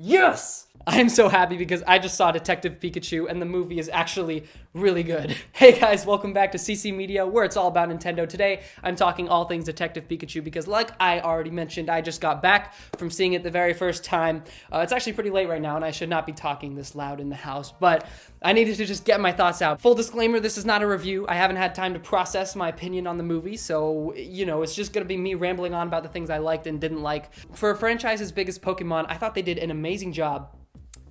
Yes! I'm so happy because I just saw Detective Pikachu and the movie is actually really good. Hey guys, welcome back to CC Media, where it's all about Nintendo. Today, I'm talking all things Detective Pikachu because like I already mentioned, I just got back from seeing it the very first time. It's actually pretty late right now and I should not be talking this loud in the house, but I needed to just get my thoughts out. Full disclaimer, this is not a review. I haven't had time to process my opinion on the movie, so, it's just gonna be me rambling on about the things I liked and didn't like. For a franchise as big as Pokemon, I thought they did an amazing job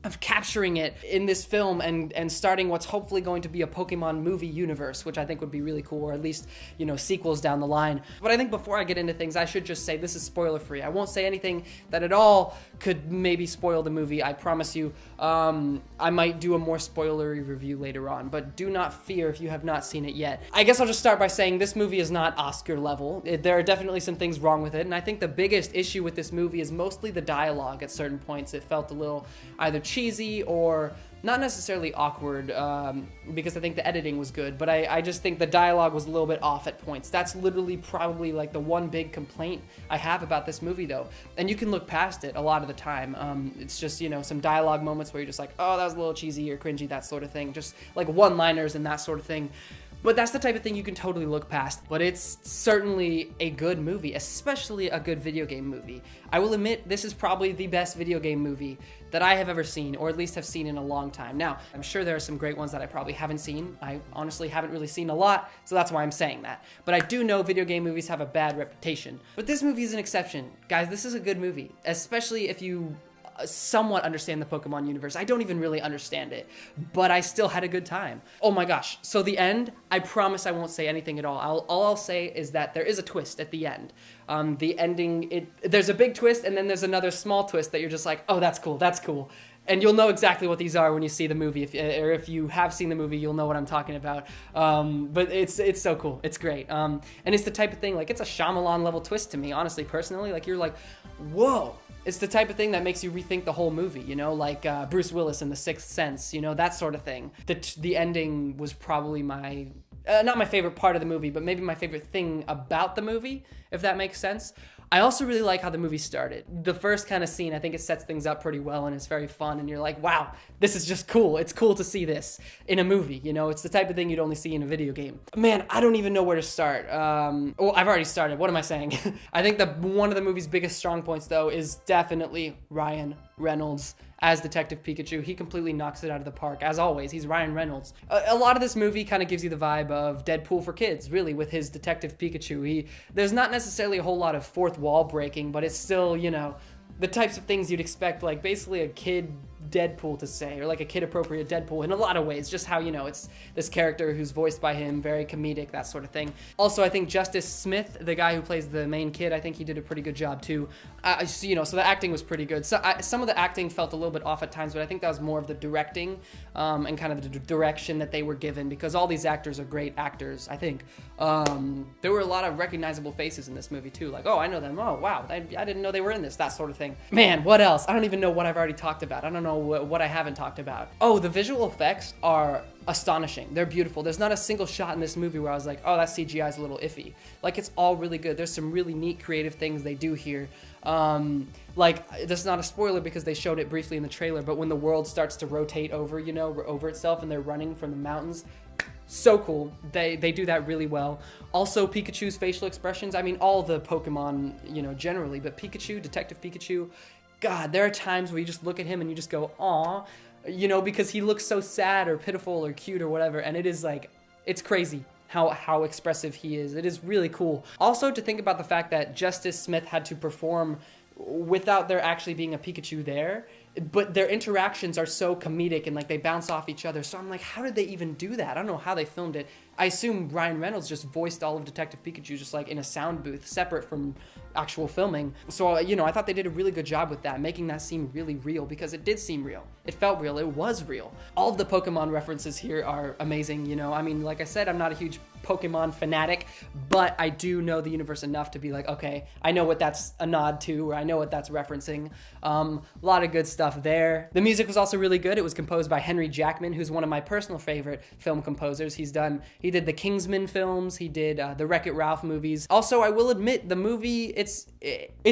of capturing it in this film and starting what's hopefully going to be a Pokemon movie universe, which I think would be really cool, or at least, sequels down the line. But I think before I get into things, I should just say this is spoiler free. I won't say anything that at all could maybe spoil the movie, I promise you. I might do a more spoilery review later on, but do not fear if you have not seen it yet. I guess I'll just start by saying this movie is not Oscar level. There are definitely some things wrong with it, and I think the biggest issue with this movie is mostly the dialogue at certain points. It felt a little either cheesy or not necessarily awkward, because I think the editing was good, but I just think the dialogue was a little bit off at points. That's literally probably like the one big complaint I have about this movie though, and you can look past it a lot of the time. It's just, some dialogue moments where you're just like, oh, that was a little cheesy or cringy, that sort of thing, just like one-liners and that sort of thing. But that's the type of thing you can totally look past. But it's certainly a good movie, especially a good video game movie. I will admit, this is probably the best video game movie that I have ever seen, or at least have seen in a long time. Now, I'm sure there are some great ones that I probably haven't seen. I honestly haven't really seen a lot, so that's why I'm saying that. But I do know video game movies have a bad reputation. But this movie is an exception. Guys, this is a good movie, especially if you somewhat understand the Pokemon universe. I don't even really understand it, but I still had a good time. Oh my gosh. So the end, I promise I won't say anything at all. All I'll say is that there is a twist at the end. The ending, there's a big twist and then there's another small twist that you're just like, oh, that's cool, that's cool. And you'll know exactly what these are when you see the movie. If you have seen the movie, you'll know what I'm talking about. But it's so cool. It's great. And it's the type of thing, like, it's a Shyamalan level twist to me, honestly, personally. Like, you're like, whoa. It's the type of thing that makes you rethink the whole movie, like Bruce Willis in The Sixth Sense, that sort of thing. The ending was probably my, not my favorite part of the movie, but maybe my favorite thing about the movie, if that makes sense. I also really like how the movie started. The first kind of scene, I think it sets things up pretty well and it's very fun and you're like, wow, this is just cool. It's cool to see this in a movie, It's the type of thing you'd only see in a video game. Man, I don't even know where to start. I've already started. What am I saying? I think one of the movie's biggest strong points, though, is definitely Ryan Reynolds as Detective Pikachu. He completely knocks it out of the park. As always, he's Ryan Reynolds. A lot of this movie kind of gives you the vibe of Deadpool for kids, really, with his Detective Pikachu. There's not necessarily a whole lot of fourth wall breaking, but it's still, the types of things you'd expect, like basically a kid Deadpool to say, or like a kid-appropriate Deadpool in a lot of ways, just how, it's this character who's voiced by him, very comedic, that sort of thing. Also, I think Justice Smith, the guy who plays the main kid, I think he did a pretty good job too. So the acting was pretty good. So some of the acting felt a little bit off at times, but I think that was more of the directing and kind of the direction that they were given, because all these actors are great actors, I think. There were a lot of recognizable faces in this movie too, like, oh, I know them, oh, wow, I didn't know they were in this, that sort of thing. Man, what else? I don't even know what I've already talked about. I don't know what I haven't talked about. Oh, the visual effects are astonishing. They're beautiful. There's not a single shot in this movie where I was like, oh, that CGI is a little iffy. Like, it's all really good. There's some really neat creative things they do here. Like, this is not a spoiler because they showed it briefly in the trailer, but when the world starts to rotate over, over itself and they're running from the mountains, so cool. They do that really well. Also, Pikachu's facial expressions. I mean, all the Pokemon, generally, but Pikachu, Detective Pikachu, God, there are times where you just look at him and you just go, aw, because he looks so sad or pitiful or cute or whatever, and it is like, it's crazy how expressive he is. It is really cool. Also, to think about the fact that Justice Smith had to perform without there actually being a Pikachu there, but their interactions are so comedic and like they bounce off each other. So I'm like, how did they even do that? I don't know how they filmed it. I assume Ryan Reynolds just voiced all of Detective Pikachu just like in a sound booth separate from actual filming. So, I thought they did a really good job with that, making that seem really real, because it did seem real. It felt real. It was real. All of the Pokemon references here are amazing, I mean, like I said, I'm not a huge Pokemon fanatic, but I do know the universe enough to be like, okay, I know what that's a nod to, or I know what that's referencing. A lot of good stuff there. The music was also really good. It was composed by Henry Jackman, who's one of my personal favorite film composers. He did the Kingsman films, he did the Wreck-It Ralph movies. Also, I will admit, the movie, it's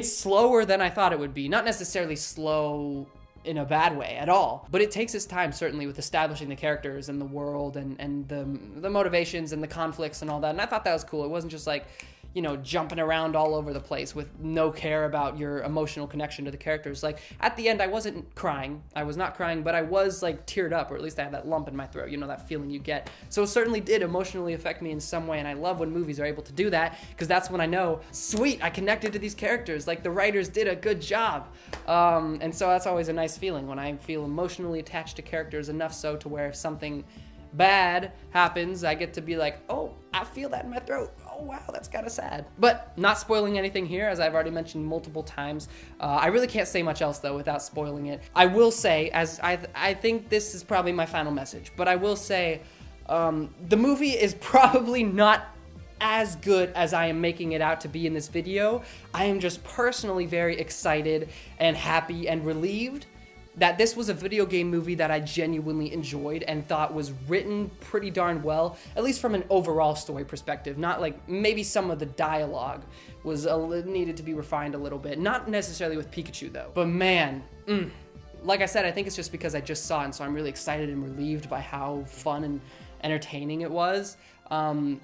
slower than I thought it would be. Not necessarily slow in a bad way at all. But it takes its time, certainly, with establishing the characters and the world and the motivations and the conflicts and all that. And I thought that was cool. It wasn't just like, you know, jumping around all over the place with no care about your emotional connection to the characters. Like, at the end, I wasn't crying. I was not crying, but I was, like, teared up, or at least I had that lump in my throat, you know, that feeling you get. So it certainly did emotionally affect me in some way, and I love when movies are able to do that, because that's when I know, sweet, I connected to these characters. Like, the writers did a good job. And so that's always a nice feeling, when I feel emotionally attached to characters, enough so to where if something bad happens, I get to be like, oh, I feel that in my throat. Oh, wow, that's kind of sad. But not spoiling anything here, as I've already mentioned multiple times. I really can't say much else, though, without spoiling it. I will say, as I think this is probably my final message, but I will say the movie is probably not as good as I am making it out to be in this video. I am just personally very excited and happy and relieved that this was a video game movie that I genuinely enjoyed and thought was written pretty darn well, at least from an overall story perspective. Not like, maybe some of the dialogue was needed to be refined a little bit. Not necessarily with Pikachu though. But man, like I said, I think it's just because I just saw it, and so I'm really excited and relieved by how fun and entertaining it was.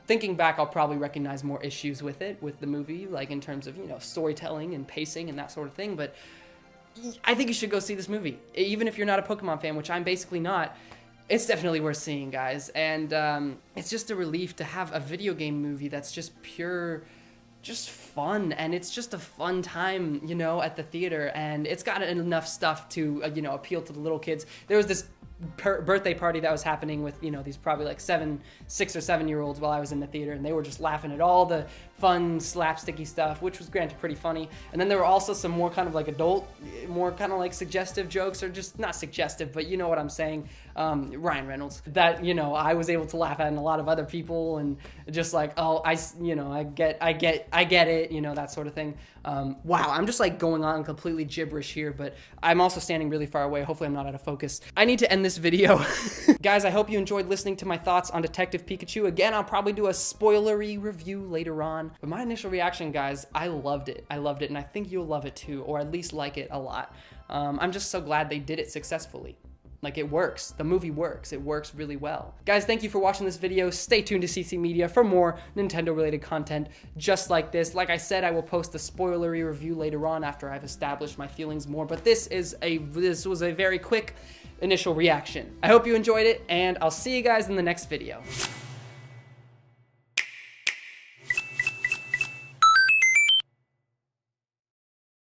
Thinking back, I'll probably recognize more issues with the movie, like in terms of, you know, storytelling and pacing and that sort of thing, but I think you should go see this movie. Even if you're not a Pokemon fan, which I'm basically not, it's definitely worth seeing, guys. And it's just a relief to have a video game movie that's just pure, just fun. And it's just a fun time, you know, at the theater. And it's got enough stuff to, you know, appeal to the little kids. There was this birthday party that was happening with, you know, these probably like 6 or 7 year olds while I was in the theater, and they were just laughing at all the fun slapsticky stuff, which was granted pretty funny. And then there were also some more kind of like adult, more kind of like suggestive jokes, or just not suggestive, but you know what I'm saying, Ryan Reynolds, that, you know, I was able to laugh at, and a lot of other people, and just like, oh, I get it, you know, that sort of thing. Wow, I'm just like going on completely gibberish here, but I'm also standing really far away. Hopefully I'm not out of focus. I need to end this video. Guys, I hope you enjoyed listening to my thoughts on Detective Pikachu. Again, I'll probably do a spoilery review later on, but my initial reaction, guys, I loved it, and I think you'll love it too, or at least like it a lot. I'm just so glad they did it successfully. Like, it works. The movie works. It works really well. Guys, thank you for watching this video. Stay tuned to CC Media for more Nintendo-related content just like this. Like I said, I will post a spoilery review later on after I've established my feelings more, but this was a very quick initial reaction. I hope you enjoyed it, and I'll see you guys in the next video.